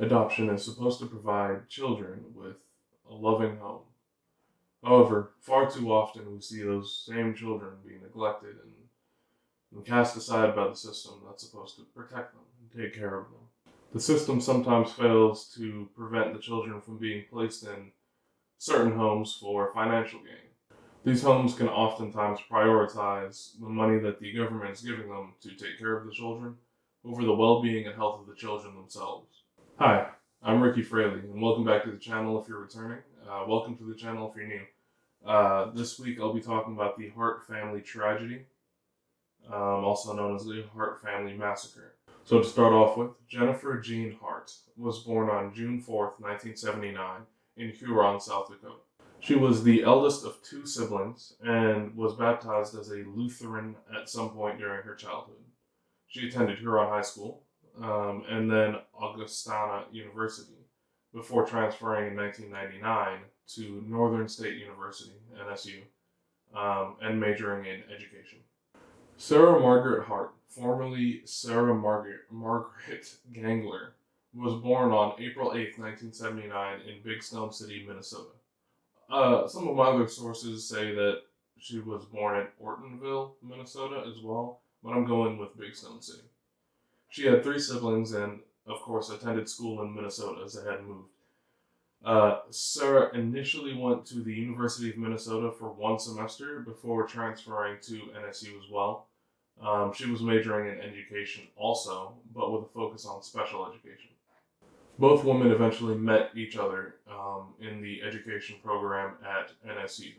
Adoption is supposed to provide children with a loving home. However, far too often we see those same children being neglected and cast aside by the system that's supposed to protect them and take care of them. The system sometimes fails to prevent the children from being placed in certain homes for financial gain. These homes can oftentimes prioritize the money that the government is giving them to take care of the children over the well-being and health of the children themselves. Hi, I'm Ricky Fraley, and welcome back to the channel if you're returning. Welcome to the channel if you're new. This week I'll be talking about the Hart family tragedy, also known as the Hart family massacre. So to start off with, Jennifer Jean Hart was born on June 4th, 1979 in Huron, South Dakota. She was the eldest of two siblings and was baptized as a Lutheran at some point during her childhood. She attended Huron High School and then Augustana University before transferring in 1999 to Northern State University, NSU, and majoring in education. Sarah Margaret Hart, formerly Sarah Margaret Gangler, was born on April 8, 1979 in Big Stone City, Minnesota. Some of my other sources say that she was born in Ortonville, Minnesota as well, but I'm going with Big Stone City. She had three siblings and, of course, attended school in Minnesota as they had moved. Sarah initially went to the University of Minnesota for one semester before transferring to NSU as well. She was majoring in education also, but with a focus on special education. Both women eventually met each other in the education program at NSU,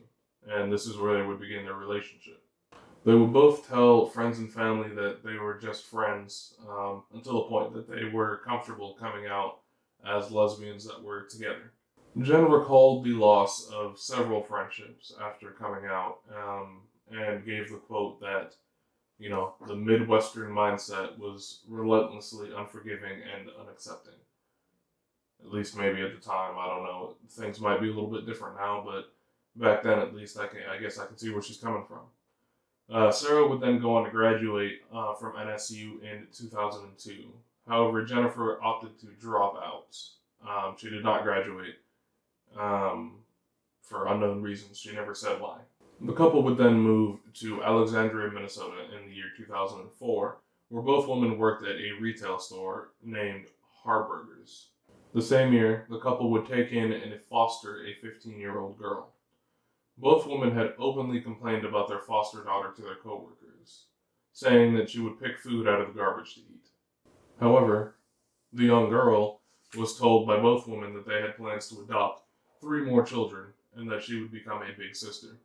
and this is where they would begin their relationship. They would both tell friends and family that they were just friends until the point that they were comfortable coming out as lesbians that were together. Jen recalled the loss of several friendships after coming out and gave the quote that, the Midwestern mindset was relentlessly unforgiving and unaccepting. At least maybe at the time, I don't know. Things might be a little bit different now, but back then at least I guess I can see where she's coming from. Sarah would then go on to graduate from NSU in 2002. However, Jennifer opted to drop out. She did not graduate for unknown reasons. She never said why. The couple would then move to Alexandria, Minnesota in the year 2004, where both women worked at a retail store named Harburgers. The same year, the couple would take in and foster a 15-year-old girl. Both women had openly complained about their foster daughter to their coworkers, saying that she would pick food out of the garbage to eat. However, the young girl was told by both women that they had plans to adopt 3 more children and that she would become a big sister.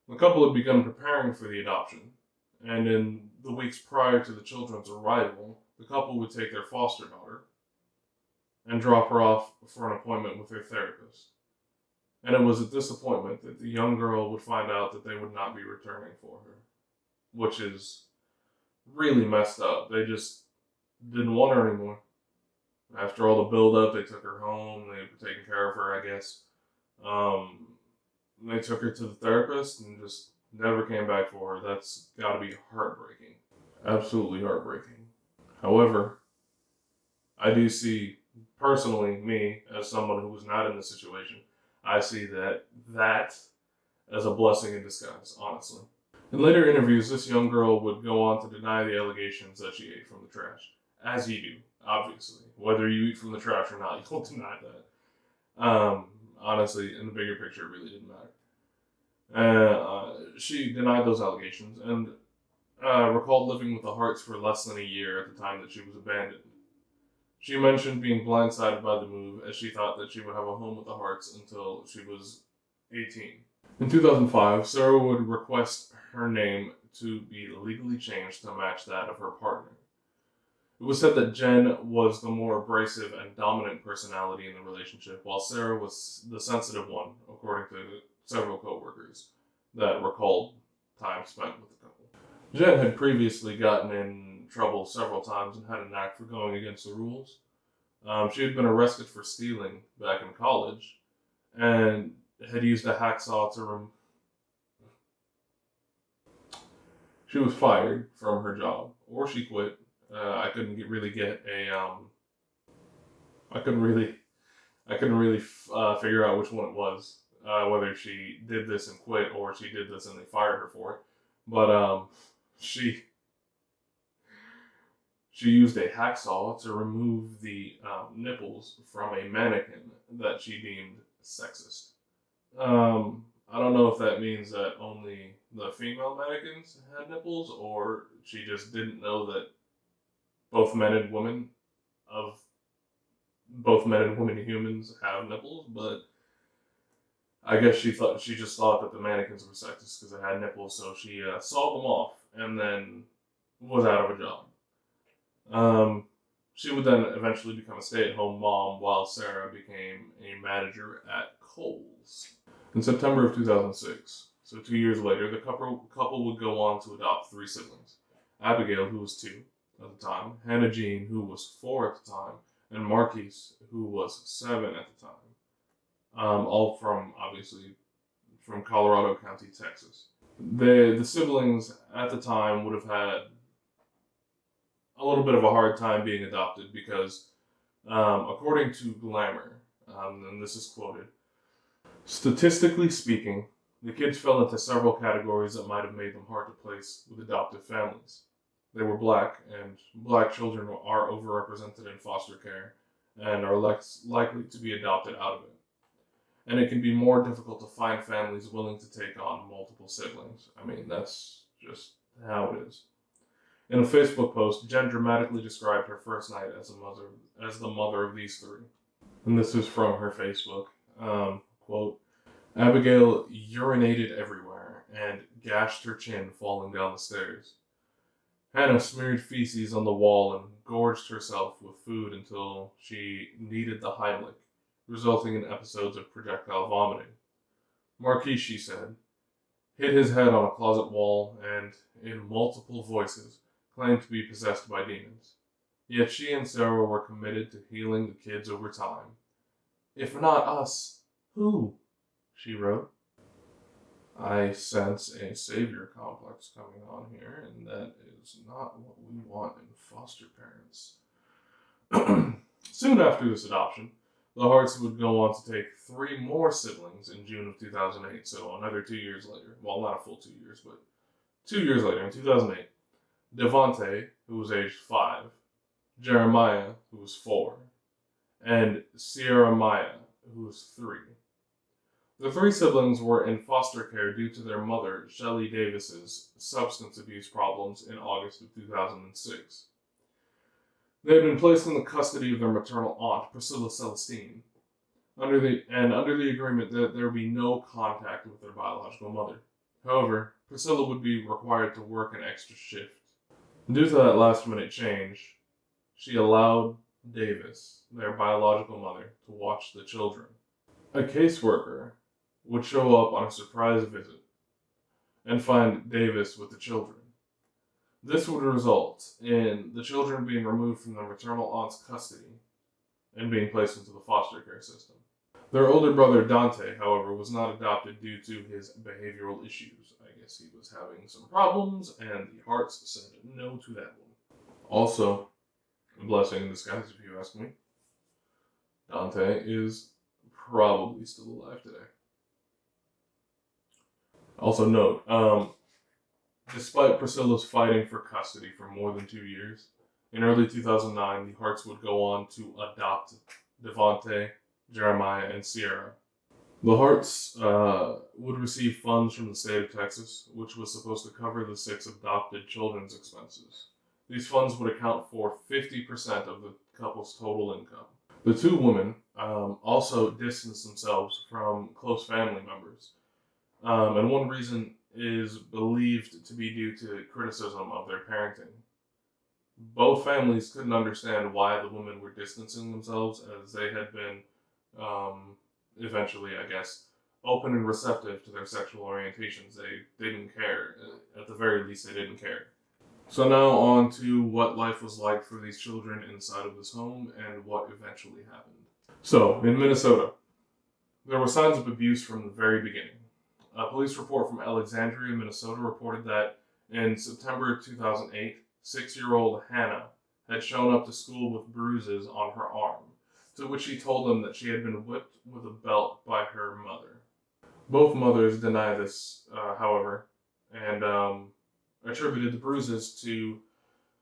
The couple had begun preparing for the adoption, and in the weeks prior to the children's arrival, the couple would take their foster daughter and drop her off for an appointment with her therapist. And it was at this appointment that the young girl would find out that they would not be returning for her, which is really messed up. They just didn't want her anymore. After all the build-up, they took her home. They were taking care of her, I guess. They took her to the therapist and just never came back for her. That's got to be heartbreaking. Absolutely heartbreaking. However, I do see, personally, me, as someone who was not in this situation, I see that as a blessing in disguise, honestly. In later interviews, this young girl would go on to deny the allegations that she ate from the trash. As you do, obviously. Whether you eat from the trash or not, you will deny that. Honestly, in the bigger picture, it really didn't matter. She denied those allegations and recalled living with the Harts for less than a year at the time that she was abandoned. She mentioned being blindsided by the move as she thought that she would have a home with the Harts until she was 18. In 2005, Sarah would request her name to be legally changed to match that of her partner. It was said that Jen was the more abrasive and dominant personality in the relationship, while Sarah was the sensitive one, according to several co-workers that recalled time spent with the couple. Jen had previously gotten in trouble several times and had a knack for going against the rules. She had been arrested for stealing back in college and had used a hacksaw to She was fired from her job, or she quit. I couldn't really get I couldn't really figure out which one it was, whether she did this and quit or she did this and they fired her for it. But she she used a hacksaw to remove the nipples from a mannequin that she deemed sexist. I don't know if that means that only the female mannequins had nipples, or she just didn't know that both men and women of both men and women humans have nipples, but I guess she just thought that the mannequins were sexist because they had nipples, so she sawed them off and then was out of a job. She would then eventually become a stay-at-home mom while Sarah became a manager at Kohl's. In September of 2006, so 2 years later, the couple would go on to adopt 3 siblings. Abigail, who was 2 at the time, Hannah Jean, who was 4 at the time, and Marquise, who was 7 at the time. All obviously, from Colorado County, Texas. The siblings at the time would have had a little bit of a hard time being adopted because, according to Glamour, and this is quoted, statistically speaking, the kids fell into several categories that might have made them hard to place with adoptive families. They were black, and black children are overrepresented in foster care and are less likely to be adopted out of it. And it can be more difficult to find families willing to take on multiple siblings. I mean, that's just how it is. In a Facebook post, Jen dramatically described her first night as the mother of these 3. And this is from her Facebook. Quote, Abigail urinated everywhere and gashed her chin falling down the stairs. Hannah smeared feces on the wall and gorged herself with food until she needed the Heimlich, resulting in episodes of projectile vomiting. Marquis, she said, hit his head on a closet wall and, in multiple voices, claimed to be possessed by demons. Yet she and Sarah were committed to healing the kids over time. If not us, who? She wrote. I sense a savior complex coming on here, and that is not what we want in foster parents. Soon after this adoption, the Harts would go on to take 3 more siblings in June of 2008, so another 2 years later. Well, not a full 2 years, but 2 years later, in 2008. Devontae, who was aged 5, Jeremiah, who was 4, and Sierra Maya, who was 3. The 3 siblings were in foster care due to their mother, Shelley Davis's, substance abuse problems in August of 2006. They had been placed in the custody of their maternal aunt, Priscilla Celestine, under the agreement that there would be no contact with their biological mother. However, Priscilla would be required to work an extra shift. Due to that last-minute change, she allowed Davis, their biological mother, to watch the children. A caseworker would show up on a surprise visit and find Davis with the children. This would result in the children being removed from their maternal aunt's custody and being placed into the foster care system. Their older brother, Dante, however, was not adopted due to his behavioral issues. I guess he was having some problems, and the Harts said no to that one. Also, a blessing in disguise, if you ask me. Dante is probably still alive today. Also note, despite Priscilla's fighting for custody for more than 2 years, in early 2009, the Harts would go on to adopt Devontae, Jeremiah, and Sierra. The Harts would receive funds from the state of Texas, which was supposed to cover the 6 adopted children's expenses. These funds would account for 50% of the couple's total income. The 2 women also distanced themselves from close family members, and one reason is believed to be due to criticism of their parenting. Both families couldn't understand why the women were distancing themselves, as they had been eventually, I guess, open and receptive to their sexual orientations. They didn't care. At the very least, they didn't care. So now on to what life was like for these children inside of this home and what eventually happened. So, in Minnesota, there were signs of abuse from the very beginning. A police report from Alexandria, Minnesota reported that in September 2008, 6-year-old Hannah had shown up to school with bruises on her arm. to which she told them that she had been whipped with a belt by her mother. Both mothers deny this, however, and attributed the bruises to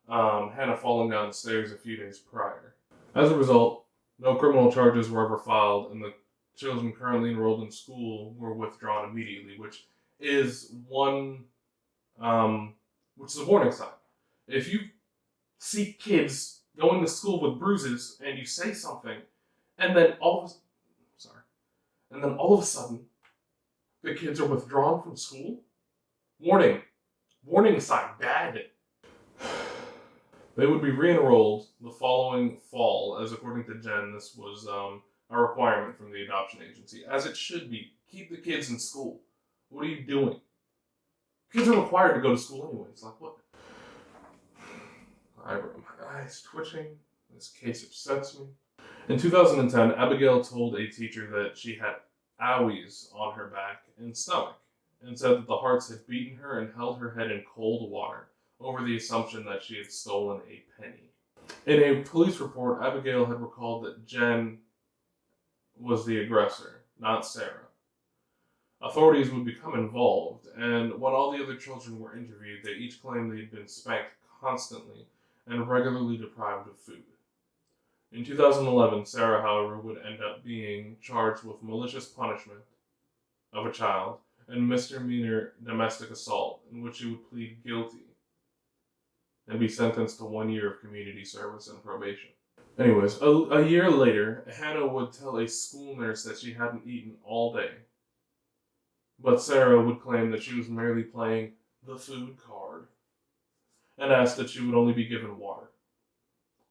Hannah falling down the stairs a few days prior. As a result, no criminal charges were ever filed, and the children currently enrolled in school were withdrawn immediately, which is which is a warning sign. If you see kids going to school with bruises and you say something, and then all of a sudden the kids are withdrawn from school, warning sign, bad. They would be re-enrolled the following fall, as according to Jen, this was a requirement from the adoption agency, as it should be. Keep the kids in school. What are you doing? Kids are required to go to school anyways. Like, what? My eyes twitching. This case upsets me. In 2010, Abigail told a teacher that she had owies on her back and stomach, and said that the Harts had beaten her and held her head in cold water over the assumption that she had stolen a penny. In a police report, Abigail had recalled that Jen was the aggressor, not Sarah. Authorities would become involved, and when all the other children were interviewed, they each claimed they had been spanked constantly and regularly deprived of food. In 2011, Sarah, however, would end up being charged with malicious punishment of a child and misdemeanor domestic assault, in which she would plead guilty and be sentenced to 1 year of community service and probation. Anyways, a year later, Hannah would tell a school nurse that she hadn't eaten all day, but Sarah would claim that she was merely playing the food card and asked that she would only be given water.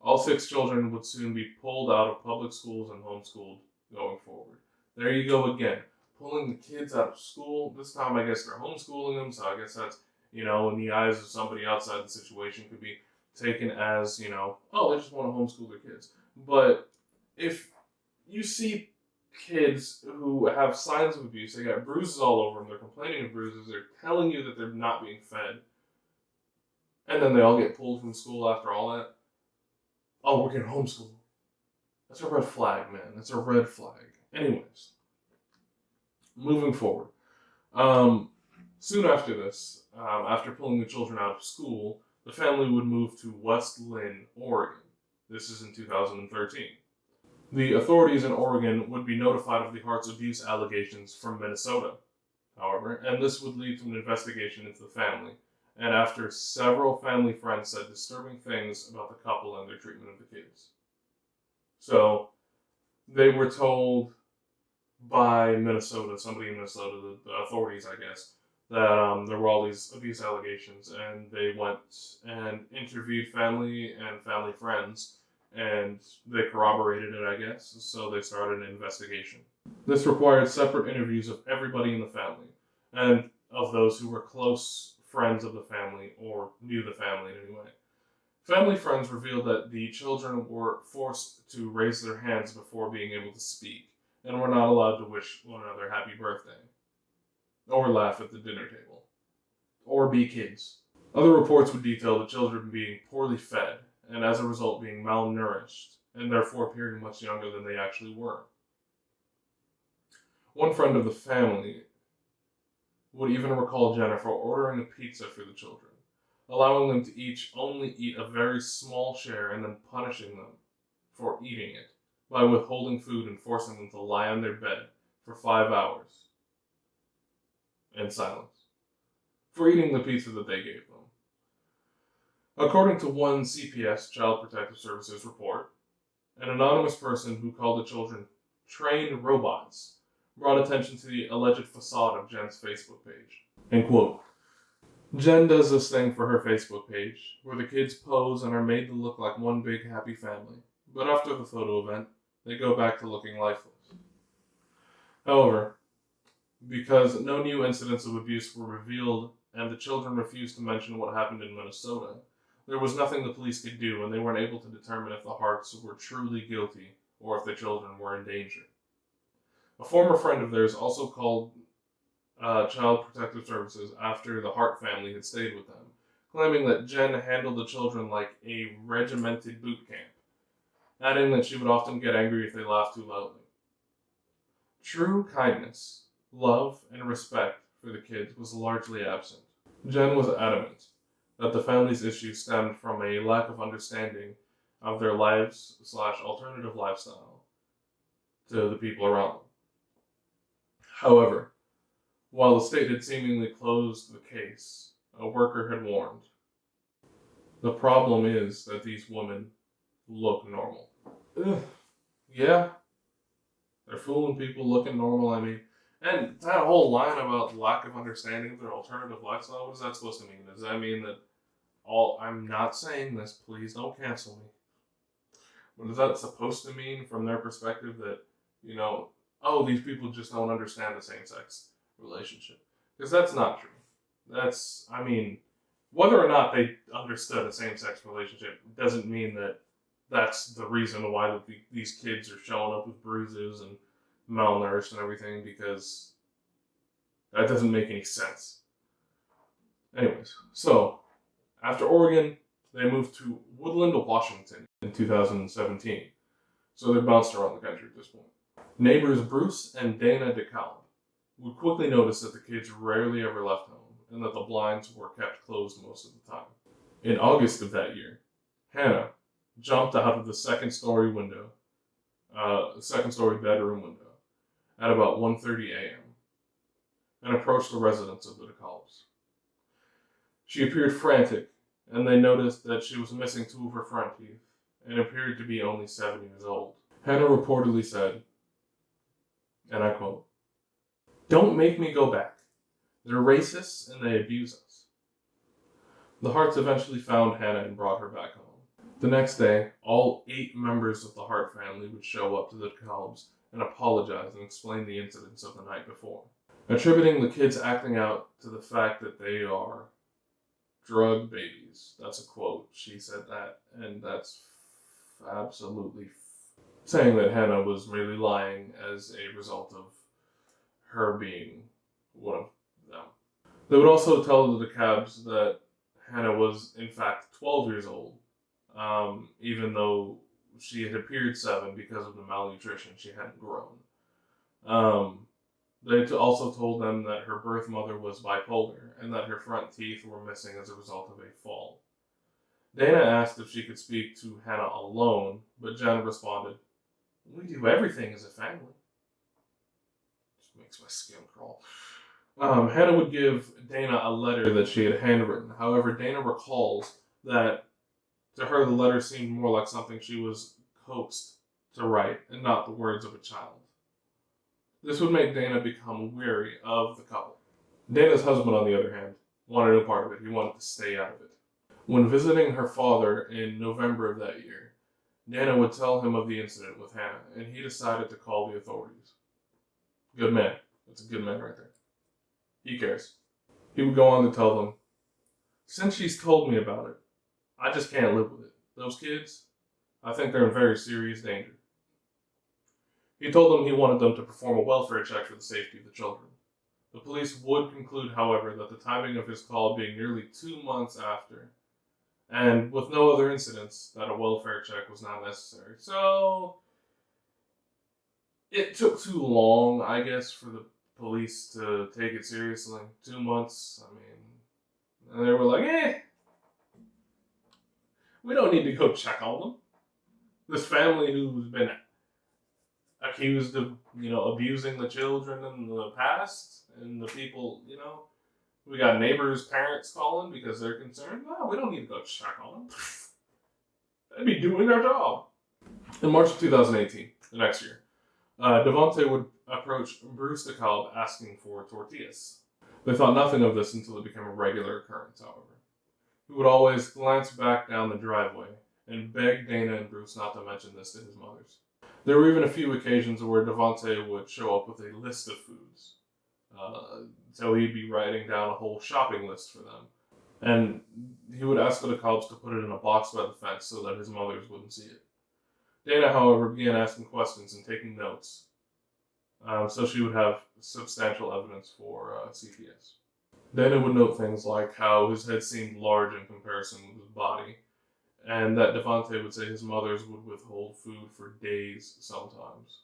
All 6 children would soon be pulled out of public schools and homeschooled going forward. There you go again, pulling the kids out of school. This time I guess they're homeschooling them, so I guess that's, in the eyes of somebody outside the situation, could be taken as, oh, they just want to homeschool their kids. But if you see kids who have signs of abuse, they got bruises all over them, they're complaining of bruises, they're telling you that they're not being fed, and then they all get pulled from school after all that, oh, we're getting homeschooled. That's a red flag, man. That's a red flag. Anyways, moving forward. Soon after this, after pulling the children out of school, the family would move to West Lynn, Oregon. This is in 2013. The authorities in Oregon would be notified of the Hart's abuse allegations from Minnesota, however, and this would lead to an investigation into the family, and after several family friends said disturbing things about the couple and their treatment of the kids. So, they were told by Minnesota, somebody in Minnesota, the authorities, I guess, that there were all these abuse allegations, and they went and interviewed family and family friends, and they corroborated it, I guess, so they started an investigation. This required separate interviews of everybody in the family, and of those who were close friends of the family or knew the family in any way. Family friends revealed that the children were forced to raise their hands before being able to speak, and were not allowed to wish one another happy birthday, or laugh at the dinner table, or be kids. Other reports would detail the children being poorly fed, and as a result being malnourished, and therefore appearing much younger than they actually were. One friend of the family would even recall Jennifer ordering a pizza for the children, allowing them to each only eat a very small share and then punishing them for eating it by withholding food and forcing them to lie on their bed for 5 hours in silence for eating the pizza that they gave them. According to one CPS, Child Protective Services report, an anonymous person who called the children trained robots brought attention to the alleged facade of Jen's Facebook page. And quote, Jen does this thing for her Facebook page, where the kids pose and are made to look like one big happy family, but after the photo event, they go back to looking lifeless. However, because no new incidents of abuse were revealed and the children refused to mention what happened in Minnesota, there was nothing the police could do, and they weren't able to determine if the Harts were truly guilty or if the children were in danger. A former friend of theirs also called Child Protective Services after the Hart family had stayed with them, claiming that Jen handled the children like a regimented boot camp, adding that she would often get angry if they laughed too loudly. True kindness, love, and respect for the kids was largely absent. Jen was adamant that the family's issues stemmed from a lack of understanding of their lives/alternative lifestyle to the people around them. However, while the state had seemingly closed the case, a worker had warned, the problem is that these women look normal. Ugh. Yeah, they're fooling people looking normal. I mean, and that whole line about lack of understanding of their alternative lifestyle, what is that supposed to mean? Does that mean that I'm not saying this, please don't cancel me. What is that supposed to mean from their perspective that, oh, these people just don't understand the same-sex relationship? Because that's not true. Whether or not they understood a same-sex relationship doesn't mean that that's the reason why these kids are showing up with bruises and malnourished and everything, because that doesn't make any sense. Anyways, so after Oregon, they moved to Woodland, Washington in 2017. So they bounced around the country at this point. Neighbors Bruce and Dana DeKalb would quickly notice that the kids rarely ever left home and that the blinds were kept closed most of the time. In August of that year, Hannah jumped out of the second-story bedroom window at about 1:30 a.m. and approached the residence of the DeKalbs. She appeared frantic, and they noticed that she was missing two of her front teeth and appeared to be only 7 years old. Hannah reportedly said, and I quote, "Don't make me go back. They're racists and they abuse us." The Harts eventually found Hannah and brought her back home. The next day, all 8 members of the Hart family would show up to the DeKalbs and apologize and explain the incidents of the night before, attributing the kids acting out to the fact that they are drug babies. That's a quote. She said that, and that's absolutely saying that Hannah was merely lying as a result of her being one of them. They would also tell the DeKalbs that Hannah was, in fact, 12 years old, even though she had appeared 7 because of the malnutrition. She hadn't grown. They also told them that her birth mother was bipolar and that her front teeth were missing as a result of a fall. Dana asked if she could speak to Hannah alone, but Jen responded, "We do everything as a family." Just makes my skin crawl. Hannah would give Dana a letter that she had handwritten. However, Dana recalls that to her the letter seemed more like something she was coaxed to write and not the words of a child. This would make Dana become weary of the couple. Dana's husband, on the other hand, wanted no part of it. He wanted to stay out of it. When visiting her father in November of that year, Dana would tell him of the incident with Hannah, and he decided to call the authorities. Good man. That's a good man right there. He cares. He would go on to tell them, "Since she's told me about it, I just can't live with it. Those kids, I think they're in very serious danger." He told them he wanted them to perform a welfare check for the safety of the children. The police would conclude, however, that the timing of his call being nearly 2 months after, and with no other incidents, that a welfare check was not necessary. So, it took too long, I guess, for the police to take it seriously. 2 months, and they were like, we don't need to go check on them. This family who's been accused of, abusing the children in the past, and the people, we got neighbors' parents calling because they're concerned. No, we don't need to go check on them. They'd be doing their job. In March of 2018, the next year, Devontae would approach Bruce DeKalb asking for tortillas. They thought nothing of this until it became a regular occurrence, however. He would always glance back down the driveway and beg Dana and Bruce not to mention this to his mothers. There were even a few occasions where Devontae would show up with a list of foods. So he'd be writing down a whole shopping list for them. And he would ask the DeKalbs to put it in a box by the fence so that his mothers wouldn't see it. Dana, however, began asking questions and taking notes. So she would have substantial evidence for CPS. Dana would note things like how his head seemed large in comparison with his body, and that Devante would say his mothers would withhold food for days sometimes.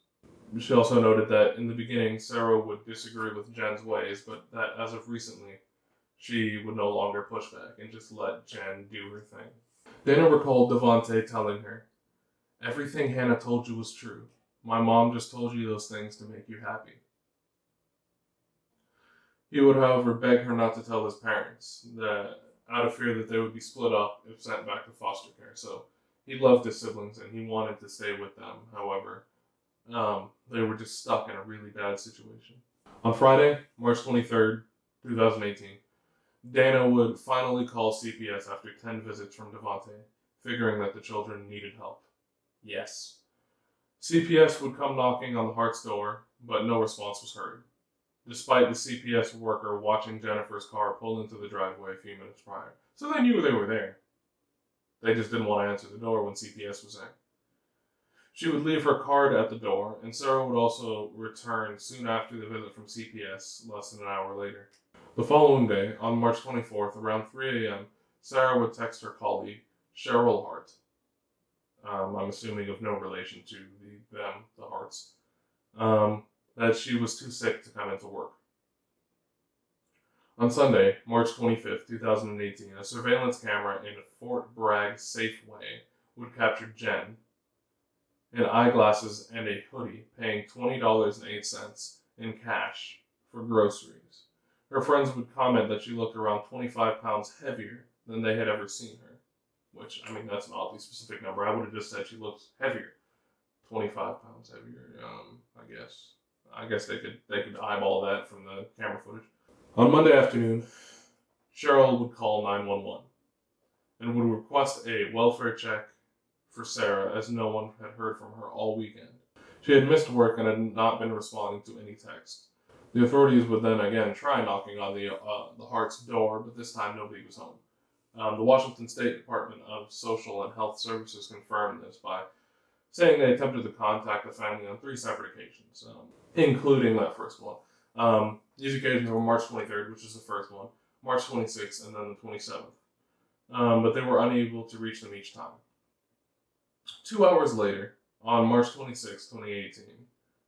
She also noted that in the beginning, Sarah would disagree with Jen's ways, but that as of recently, she would no longer push back and just let Jen do her thing. Dana recalled Devante telling her, "Everything Hannah told you was true. My mom just told you those things to make you happy." He would, however, beg her not to tell his parents, that out of fear that they would be split up if sent back to foster care. So he loved his siblings and he wanted to stay with them. However, they were just stuck in a really bad situation. On Friday, March 23rd, 2018, Dana would finally call CPS after 10 visits from Devante, figuring that the children needed help. Yes. CPS would come knocking on the Hart's door, but no response was heard, despite the CPS worker watching Jennifer's car pull into the driveway a few minutes prior. So they knew they were there. They just didn't want to answer the door when CPS was there. She would leave her card at the door, and Sarah would also return soon after the visit from CPS, less than an hour later. The following day, on March 24th, around 3 a.m., Sarah would text her colleague, Cheryl Hart. I'm assuming of no relation to the Harts, that she was too sick to come into work. On Sunday, March 25th, 2018, a surveillance camera in Fort Bragg Safeway would capture Jen in eyeglasses and a hoodie, paying $20.08 in cash for groceries. Her friends would comment that she looked around 25 pounds heavier than they had ever seen her, which, I mean, that's an oddly specific number. I would have just said she looks heavier. 25 pounds heavier, I guess they could eyeball that from the camera footage. On Monday afternoon, Cheryl would call 911 and would request a welfare check for Sarah, as no one had heard from her all weekend. She had missed work and had not been responding to any texts. The authorities would then again try knocking on the Hart's door, but this time nobody was home. The Washington State Department of Social and Health Services confirmed this by saying they attempted to contact the family on 3 separate occasions, including that first one. These occasions were March 23rd, which is the first one, March 26th, and then the 27th. But they were unable to reach them each time. 2 hours later, on March 26, 2018,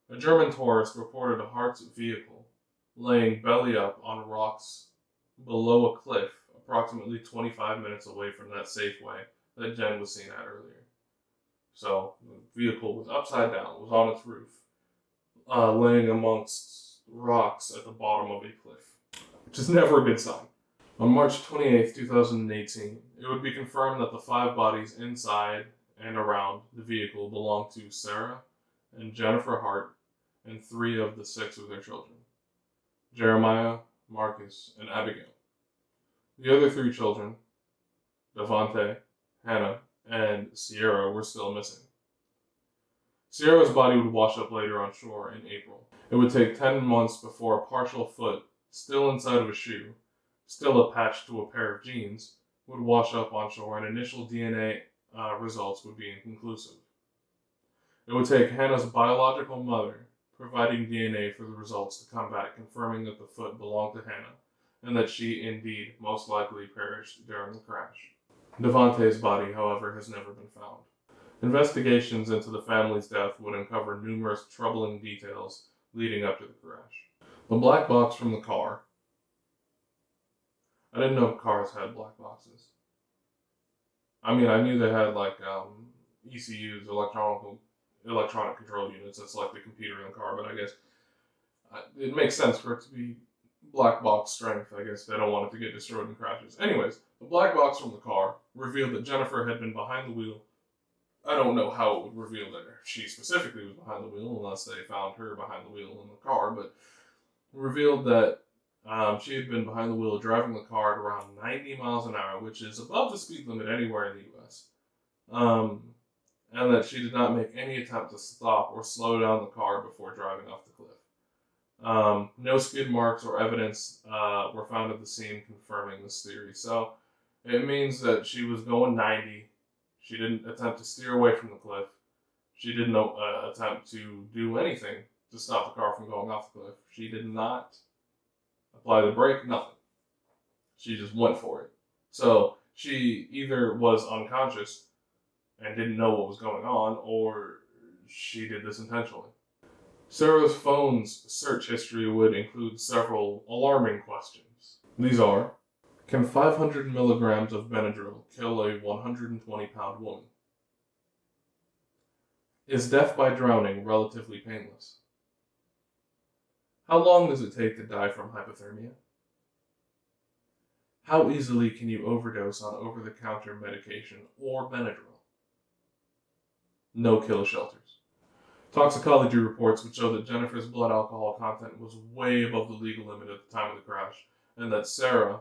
a German tourist reported a Hart's vehicle laying belly up on rocks below a cliff approximately 25 minutes away from that Safeway that Jen was seen at earlier. So the vehicle was upside down, was on its roof, laying amongst rocks at the bottom of a cliff, which is never a good sign. On March 28, 2018, it would be confirmed that the 5 bodies inside and around the vehicle belonged to Sarah and Jennifer Hart and 3 of the 6 of their children, Jeremiah, Marcus, and Abigail. The other 3 children, Devante, Hannah, and Sierra, were still missing. Sierra's body would wash up later on shore in April. It would take 10 months before a partial foot, still inside of a shoe, still attached to a pair of jeans, would wash up on shore, and initial DNA results would be inconclusive. It would take Hannah's biological mother providing DNA for the results to come back, confirming that the foot belonged to Hannah, and that she indeed most likely perished during the crash. Devante's body, however, has never been found. Investigations into the family's death would uncover numerous troubling details leading up to the crash. The black box from the car. I didn't know cars had black boxes. I mean, I knew they had ECUs, electronic control units. That's like the computer in the car, but I guess it makes sense for it to be black box strength. I guess they don't want it to get destroyed in crashes. Anyways, the black box from the car revealed that Jennifer had been behind the wheel. I don't know how it would reveal that she specifically was behind the wheel unless they found her behind the wheel in the car, but revealed that she had been behind the wheel driving the car at around 90 miles an hour, which is above the speed limit anywhere in the U.S., and that she did not make any attempt to stop or slow down the car before driving off the cliff. No skid marks or evidence were found at the scene confirming this theory. So it means that she was going 90. She didn't attempt to steer away from the cliff. She didn't attempt to do anything to stop the car from going off the cliff. She did not apply the brake, nothing. She just went for it. So She either was unconscious and didn't know what was going on, or she did this intentionally. Sarah's phone's search history would include several alarming questions. These are: can 500 milligrams of Benadryl kill a 120-pound woman? Is death by drowning relatively painless? How long does it take to die from hypothermia? How easily can you overdose on over-the-counter medication or Benadryl? No kill shelters. Toxicology reports would show that Jennifer's blood alcohol content was way above the legal limit at the time of the crash, and that Sarah,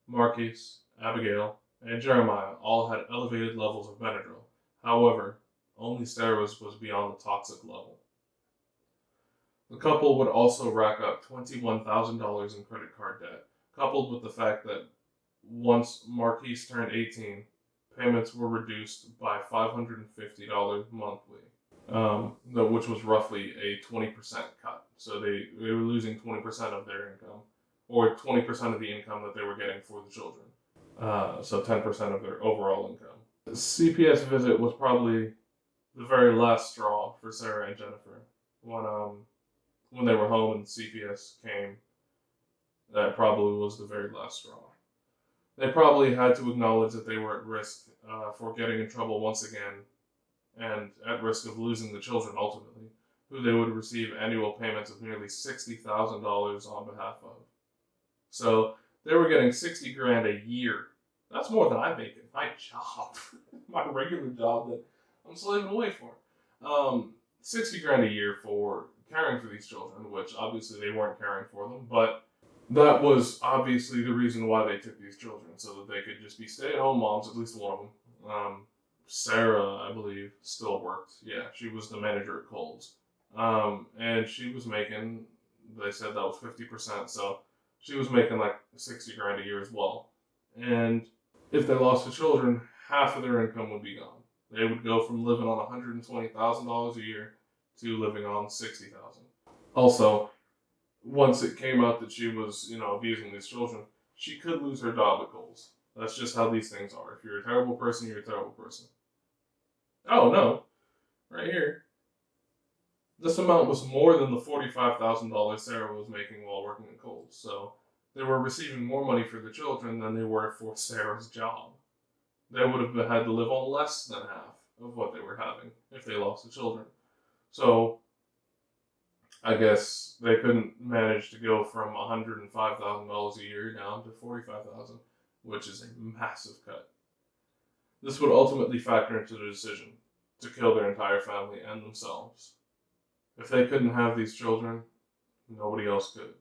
Marquise, Abigail, and Jeremiah all had elevated levels of Benadryl. However, only Sarah's was beyond the toxic level. The couple would also rack up $21,000 in credit card debt, coupled with the fact that once Marquise turned 18, payments were reduced by $550 monthly, which was roughly a 20% cut. So they were losing 20% of their income, or 20% of the income that they were getting for the children. So 10% of their overall income. The CPS visit was probably the very last straw for Sarah and Jennifer. When they were home and CPS came, that probably was the very last straw. They probably had to acknowledge that they were at risk for getting in trouble once again, and at risk of losing the children ultimately, who they would receive annual payments of nearly $60,000 on behalf of. So they were getting $60,000 a year. That's more than I make in my job, my regular job that I'm slaving away for. $60,000 a year for caring for these children, which obviously they weren't caring for them, but that was obviously the reason why they took these children, so that they could just be stay-at-home moms, at least one of them. Sarah, I believe, still worked. Yeah, she was the manager at Kohl's. And she was making, they said that was 50%, so she was making like $60,000 a year as well. And if they lost the children, half of their income would be gone. They would go from living on $120,000 a year to living on $60,000. Also, once it came out that she was, abusing these children, she could lose her job at Kohl's. That's just how these things are. If you're a terrible person, you're a terrible person. Oh, no. Right here. This amount was more than the $45,000 Sarah was making while working at Kohl's. So they were receiving more money for the children than they were for Sarah's job. They would have had to live on less than half of what they were having if they lost the children. So I guess they couldn't manage to go from $105,000 a year down to $45,000, which is a massive cut. This would ultimately factor into the decision to kill their entire family and themselves. If they couldn't have these children, nobody else could.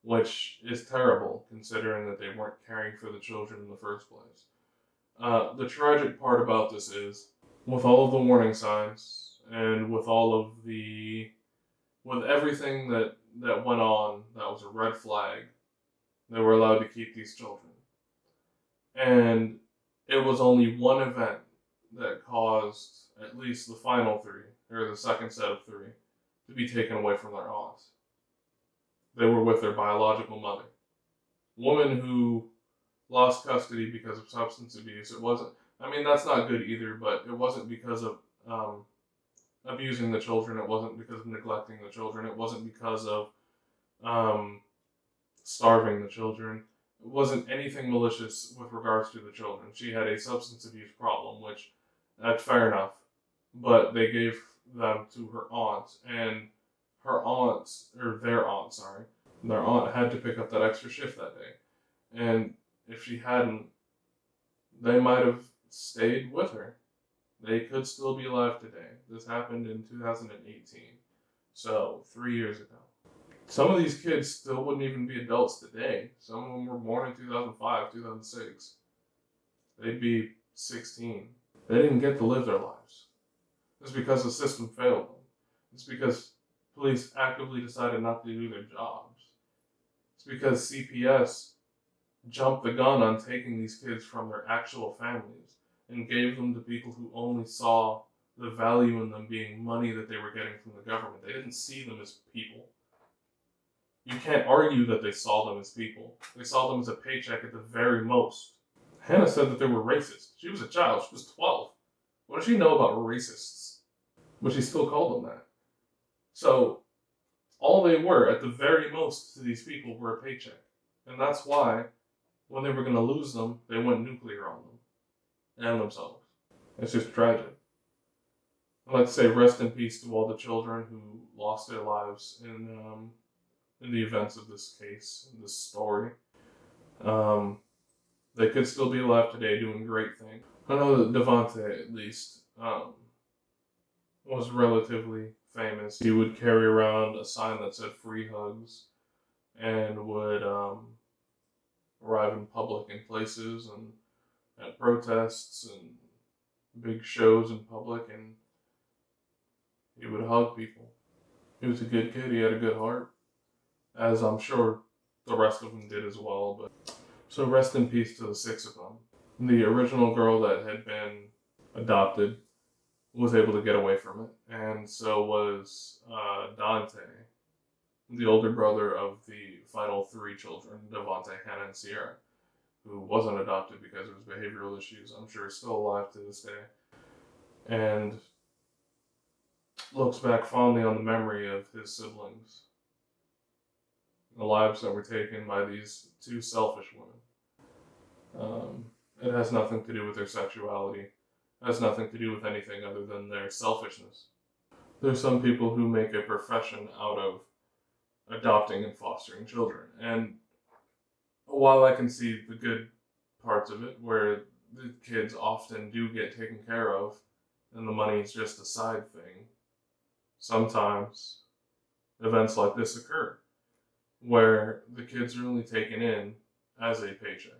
Which is terrible, considering that they weren't caring for the children in the first place. The tragic part about this is, with all of the warning signs, and with everything that went on that was a red flag, they were allowed to keep these children. And it was only one event that caused at least the final three, or the second set of three, to be taken away from their aunts. They were with their biological mother. Woman who lost custody because of substance abuse. That's not good either, but it wasn't because of abusing the children. It wasn't because of neglecting the children. It wasn't because of starving the children. It wasn't anything malicious with regards to the children. She had a substance abuse problem, which, that's fair enough. But they gave them to her aunt, and their aunt had to pick up that extra shift that day. And if she hadn't, they might have stayed with her. They could still be alive today. This happened in 2018, so 3 years ago. Some of these kids still wouldn't even be adults today. Some of them were born in 2005, 2006. They'd be 16. They didn't get to live their lives. It's because the system failed them. It's because police actively decided not to do their jobs. It's because CPS jumped the gun on taking these kids from their actual families and gave them to people who only saw the value in them being money that they were getting from the government. They didn't see them as people. You can't argue that they saw them as people. They saw them as a paycheck at the very most. Hannah said that they were racist. She was a child. She was 12. What does she know about racists? But she still called them that. So all they were, at the very most, to these people were a paycheck. And that's why, when they were going to lose them, they went nuclear on them and themselves. It's just tragic. I'd like to say rest in peace to all the children who lost their lives in the events of this case, this story. They could still be alive today doing great things. I know that Devontae, at least, was relatively famous. He would carry around a sign that said free hugs and would arrive in public in places and at protests and big shows in public, and he would hug people. He was a good kid. He had a good heart, as I'm sure the rest of them did as well. But so rest in peace to the 6 of them. The original girl that had been adopted was able to get away from it, and so was Dante, the older brother of the final 3 children, Devontae, Hannah, and Sierra, who wasn't adopted because of his behavioral issues. I'm sure is still alive to this day, and looks back fondly on the memory of his siblings, the lives that were taken by these 2 selfish women. It has nothing to do with their sexuality. It has nothing to do with anything other than their selfishness. There's some people who make a profession out of adopting and fostering children. And while I can see the good parts of it, where the kids often do get taken care of and the money is just a side thing, sometimes events like this occur where the kids are only taken in as a paycheck.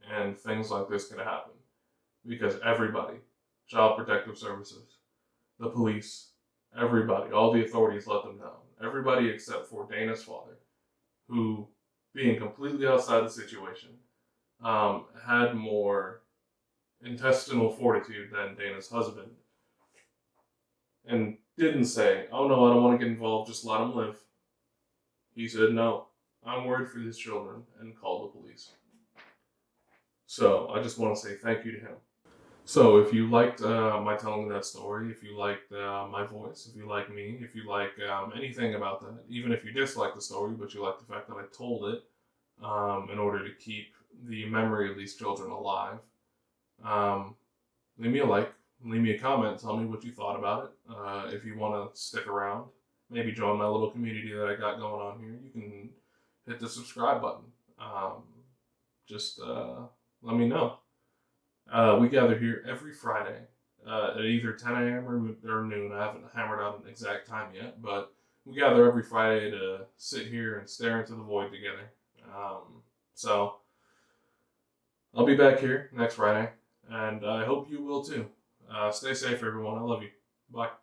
And things like this could happen because everybody, Child Protective Services, the police, everybody, all the authorities let them down. Everybody except for Dana's father, who, being completely outside the situation, had more intestinal fortitude than Dana's husband, and didn't say, "Oh no, I don't want to get involved, just let them live." He said, "No, I'm worried for these children," and called the police. So I just want to say thank you to him. So if you liked my telling of that story, if you liked my voice, if you like me, if you like anything about that, even if you dislike the story, but you like the fact that I told it in order to keep the memory of these children alive, leave me a like, leave me a comment, tell me what you thought about it. If you want to stick around, maybe join my little community that I got going on here, you can hit the subscribe button. Just let me know. We gather here every Friday at either 10 a.m. or noon. I haven't hammered out an exact time yet, but we gather every Friday to sit here and stare into the void together. So I'll be back here next Friday, and I hope you will too. Stay safe, everyone. I love you. Bye.